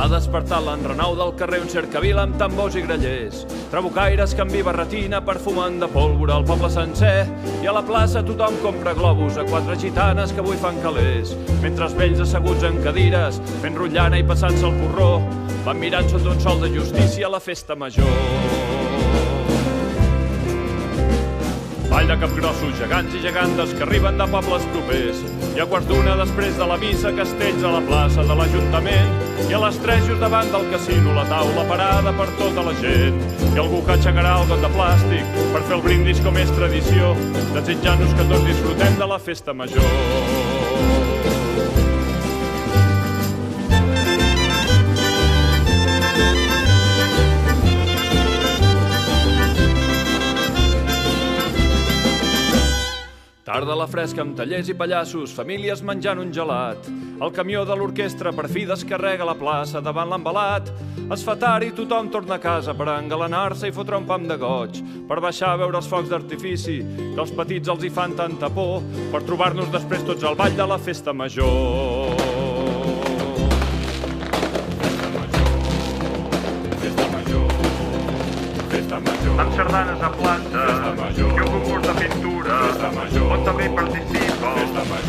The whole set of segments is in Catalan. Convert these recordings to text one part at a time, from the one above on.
M'ha despertat l'enrenou del carrer un cercavila amb tambors i grallers. Trabucaires que amb vi barretina perfumant de pólvora el poble sencer. I a la plaça tothom compra globus a 4 gitanes que avui fan calés. Mentre els vells asseguts en cadires, fent rotllana i passant-se el porró, van mirant sota un sol de justícia la festa major. Ball de capgrossos, gegants i gegantes que arriben de pobles propers. I a quarts d'una després de la missa, castells a la plaça de l'Ajuntament. I a les 3 just davant del casino la taula parada per tota la gent. I algú que aixecarà el got de plàstic per fer el brindis com és tradició, desitjant-nos que tots disfrutem de la festa major. Tarda a la fresca amb tallers i pallassos, famílies menjant un gelat. El camió de l'orquestra per fi descarrega la plaça davant l'embalat. Es fa tard i tothom torna a casa per engalanar-se i fotre un pam de goig, per baixar a veure els focs d'artifici, que els petits els hi fan tanta por, per trobar-nos després tots al ball de la festa major. Amb sardanes a plaça i un concurs de pintura on també participa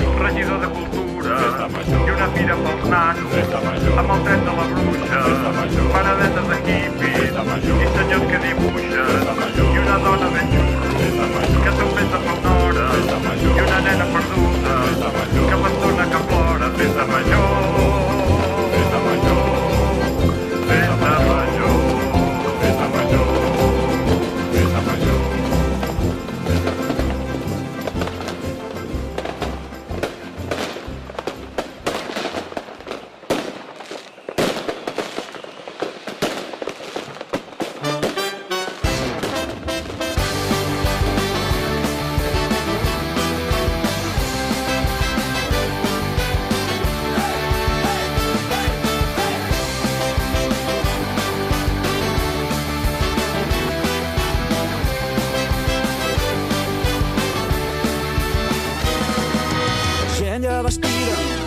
un regidor de cultura i una fira pels nanos amb el tren de la bruixa, paradetes de hippies i senyors que dibuixen i una dona ben xurro que se'n pensa fa una hora i una nena perduda que l'estona que plora. Festa major, festa major, festa major.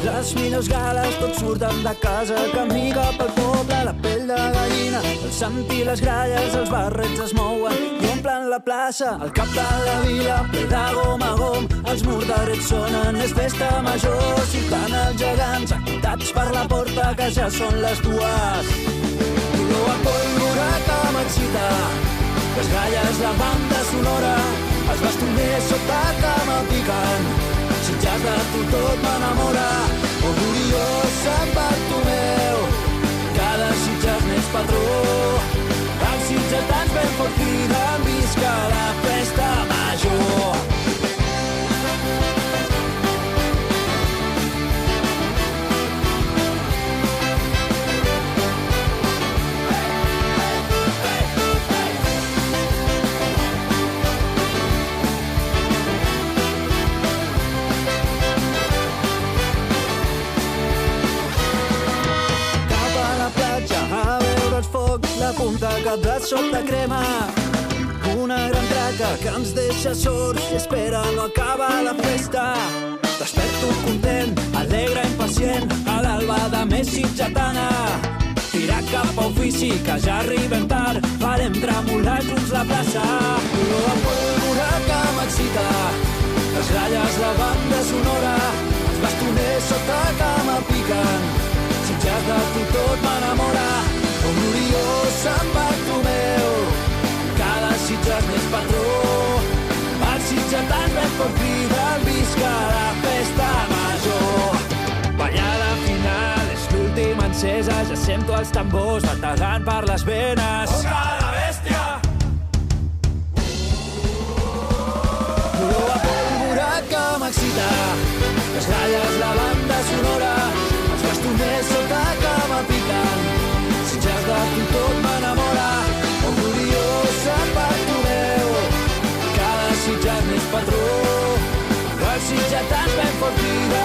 Les millors gales tots surten de casa, camí cap al poble, la pell de gallina, el sant i les gralles, els barrets es mouen i omplen la plaça, el cap de la vila ple de gom a gom, els morterets sonen, és festa major, ciutant els gegants acotats per la porta que ja són les 2. Dolor a pólvora que m'excita, les gralles, la banda sonora, els bastoners sota que m'apiquen. Sitges de tu tot m'enamora, oh gloriós Sant Bartomeu, cada Sitges n'és patró. Els sitgetans ben fort criden, visca la festa major. La punta cap de sota crema, una gran traca que ens deixa sords i espera no acaba la festa. Desperto content, alegre, impacient, a l'alba de més sitgetana. Tirar cap a ofici, que ja arribem tard, farem tremolar junts la plaça. Olor a pólvora que m'excita, les gralles, la banda sonora, els bastoners sota que m'apiquen. Sitges de tu tot m'enamora, oh gloriós Sant Bartomeu, cada Sitges n'és patró. Els sitgetans ben fort criden, visca la festa major. Ballada final, és l'última encesa, ja sento els tambors bategant per les venes. Contra la bèstia! Dolor a pólvora que m'excita, les gralles, la banda sonora, els bastoners sota que m'apiquen. Sitges de tu tot m'enamora, oh gloriós Sant Bartomeu, cada Sitges n'és patró. Els sitgetans ben fort criden,